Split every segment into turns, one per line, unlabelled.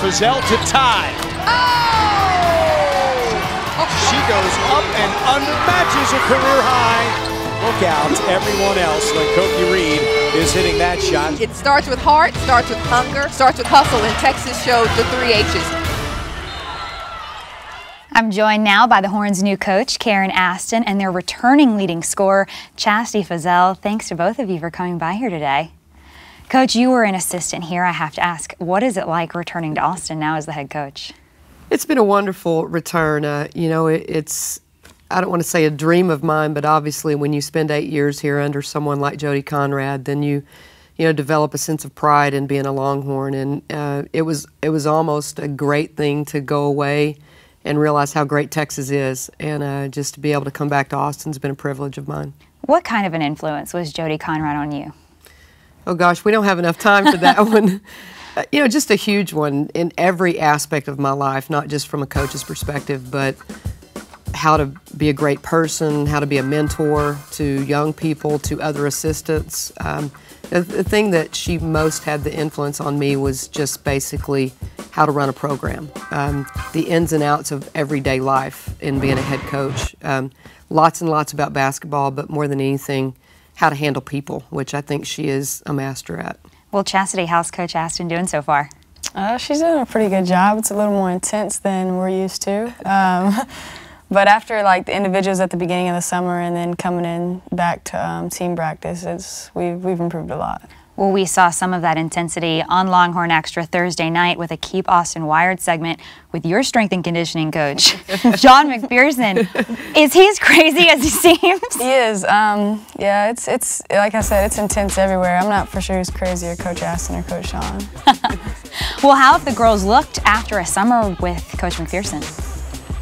Fussell to tie. She goes up and under, matches a career high. Look out, everyone else, when Koki Reed is hitting that shot.
It starts with heart, starts with hunger, starts with hustle, and Texas showed the 3 H's.
I'm joined now by the Horns' new coach, Karen Aston, and their returning leading scorer, Chassidy Fussell. Thanks to both of you for coming by here today. Coach, you were an assistant here. I have to ask, what is it like returning to Austin now as the head coach?
It's been a wonderful return. You know, it's, I don't want to say a dream of mine, but obviously when you spend 8 years here under someone like Jody Conrad, then you develop a sense of pride in being a Longhorn. And it was almost a great thing to go away and realize how great Texas is. And just to be able to come back to Austin's been a privilege of mine. What
kind of an influence was Jody Conrad on you?
Oh gosh, we don't have enough time for that one. You know, just a huge one in every aspect of my life, not just from a coach's perspective, but how to be a great person, how to be a mentor to young people, to other assistants. The thing that she most had the influence on me was just basically how to run a program, the ins and outs of everyday life in being a head coach. Lots and lots about basketball, but more than anything, how to handle people, which I think she is a master at.
Well, Chassidy, how's Coach Aston doing so far?
She's doing a pretty good job. It's a little more intense than we're used to. But after like the individuals at the beginning of the summer and then coming in back to team practice, we've improved a lot.
Well, we saw some of that intensity on Longhorn Extra Thursday night with a Keep Austin Wired segment with your strength and conditioning coach, John McPherson. Is he as crazy as he seems?
He is. Yeah, it's like I said, it's intense everywhere. I'm not for sure who's crazier, Coach Aston or Coach Sean.
Well, how have the girls looked after a summer with Coach McPherson?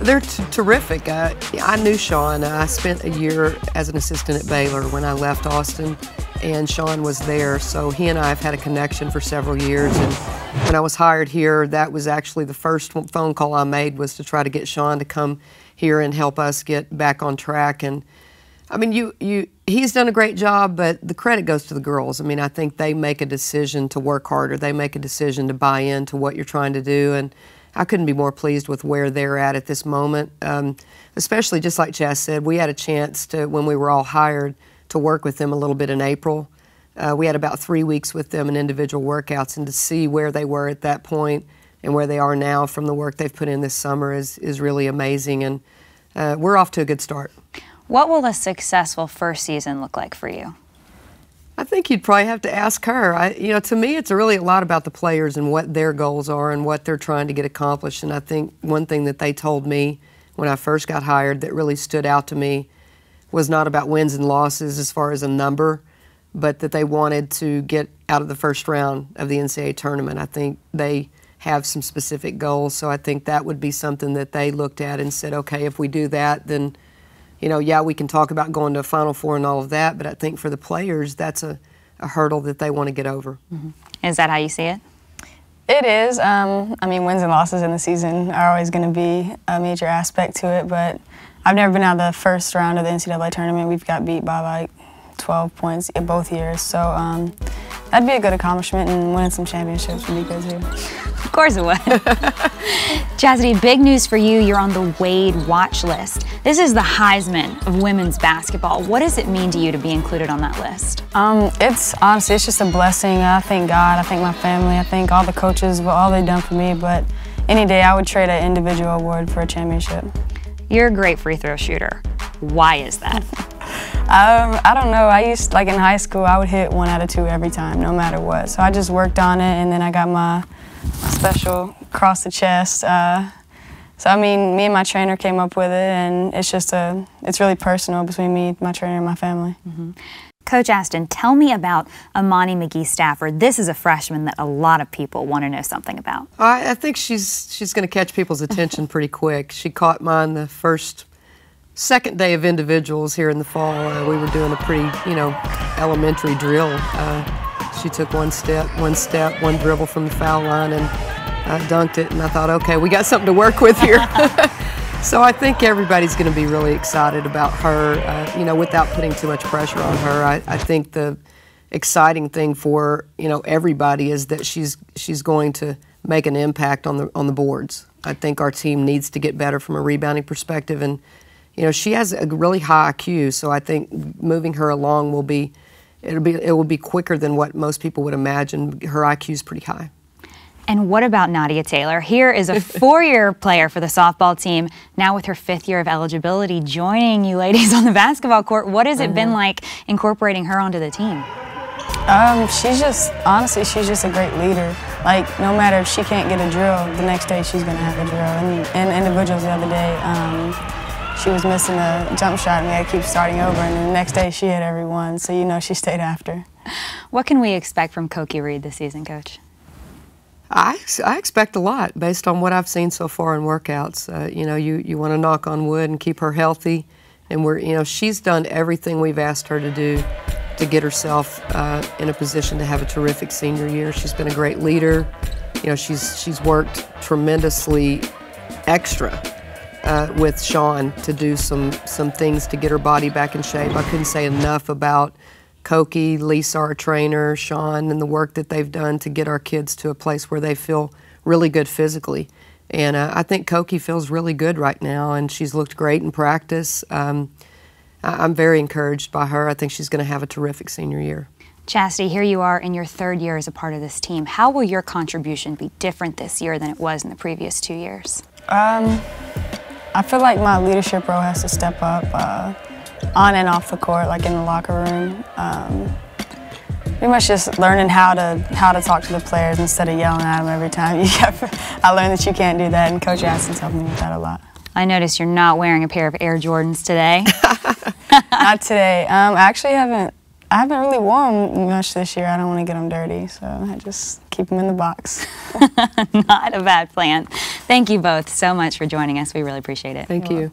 They're terrific. I knew Sean. I spent a year as an assistant at Baylor when I left Austin, and Sean was there, so he and I have had a connection for several years. And when I was hired here, that was actually the first phone call I made, was to try to get Sean to come here and help us get back on track. And I mean, he's done a great job, but the credit goes to the girls. I mean, I think they make a decision to work harder. They make a decision to buy into what you're trying to do, and I couldn't be more pleased with where they're at this moment. Especially, just like Chas said, we had a chance to, when we were all hired, to work with them a little bit in April. We had about 3 weeks with them in individual workouts, and to see where they were at that point and where they are now from the work they've put in this summer is really amazing, and we're off to a good start.
What will a successful first season look like for you?
I think you'd probably have to ask her. You know, to me, it's really a lot about the players and what their goals are and what they're trying to get accomplished. And I think one thing that they told me when I first got hired that really stood out to me was not about wins and losses as far as a number, but that they wanted to get out of the first round of the NCAA tournament. I think they have some specific goals, so I think that would be something that they looked at and said, okay, if we do that, then, you know, yeah, we can talk about going to a Final Four and all of that, but I think for the players, that's a hurdle that they want to get over.
Mm-hmm. Is that how you see it?
It is. I mean, wins and losses in the season are always going to be a major aspect to it, but I've never been out of the first round of the NCAA tournament. We've got beat by like 12 points in both years, so that'd be a good accomplishment, and winning some championships would be good too.
Of course it would. Chassidy, big news for you. You're on the Wade watch list. This is the Heisman of women's basketball. What does it mean to you to be included on that list?
It's honestly, it's just a blessing. I thank God, I thank my family, I thank all the coaches for all they've done for me, but any day I would trade an individual award for a championship.
You're a great free throw shooter. Why is that?
I don't know. Like in high school, I would hit 1 out of 2 every time, no matter what. So I just worked on it, and then I got my special across the chest. So I mean, me and my trainer came up with it, and it's really personal between me, my trainer, and my family.
Mm-hmm. Coach Aston, tell me about Amani McGee-Stafford. This is a freshman that a lot of people want to know something about.
I think she's going to catch people's attention pretty quick. She caught mine the second day of individuals here in the fall. We were doing a pretty, elementary drill. She took one step, one dribble from the foul line, and dunked it. And I thought, okay, we got something to work with here. So I think everybody's going to be really excited about her, without putting too much pressure on her. I think exciting thing for everybody is that she's going to make an impact on the boards. I think our team needs to get better from a rebounding perspective, and she has a really high IQ, so I think moving her along will be quicker than what most people would imagine. Her IQ is pretty high.
And what about Nadia Taylor? Here is a 4-year player for the softball team, now with her 5th year of eligibility, joining you ladies on the basketball court. What has it been like incorporating her onto the team?
Honestly, she's just a great leader. Like, no matter if she can't get a drill, the next day she's going to have a drill. And individuals the other day, she was missing a jump shot and we had to keep starting over, and the next day she hit every one, so she stayed after.
What can we expect from Cokie Reed this season, Coach?
I expect a lot based on what I've seen so far in workouts. You want to knock on wood and keep her healthy, and she's done everything we've asked her to do to get herself in a position to have a terrific senior year. She's been a great leader. She's worked tremendously extra with Sean to do some things to get her body back in shape. I couldn't say enough about Cokie, Lisa, our trainer, Sean, and the work that they've done to get our kids to a place where they feel really good physically. And I think Cokie feels really good right now, and she's looked great in practice. I'm very encouraged by her. I think she's going to have a terrific senior year.
Chassidy, here you are in your 3rd year as a part of this team. How will your contribution be different this year than it was in the previous 2 years?
I feel like my leadership role has to step up on and off the court, like in the locker room. Pretty much just learning how to talk to the players instead of yelling at them every time. I learned that you can't do that, and Coach Aston's helped me with that a lot.
I noticed you're not wearing a pair of Air Jordans today.
Not today. I haven't really worn much this year. I don't want to get them dirty, so I just keep them in the box.
Not a bad plan. Thank you both so much for joining us. We really appreciate it.
Thank you.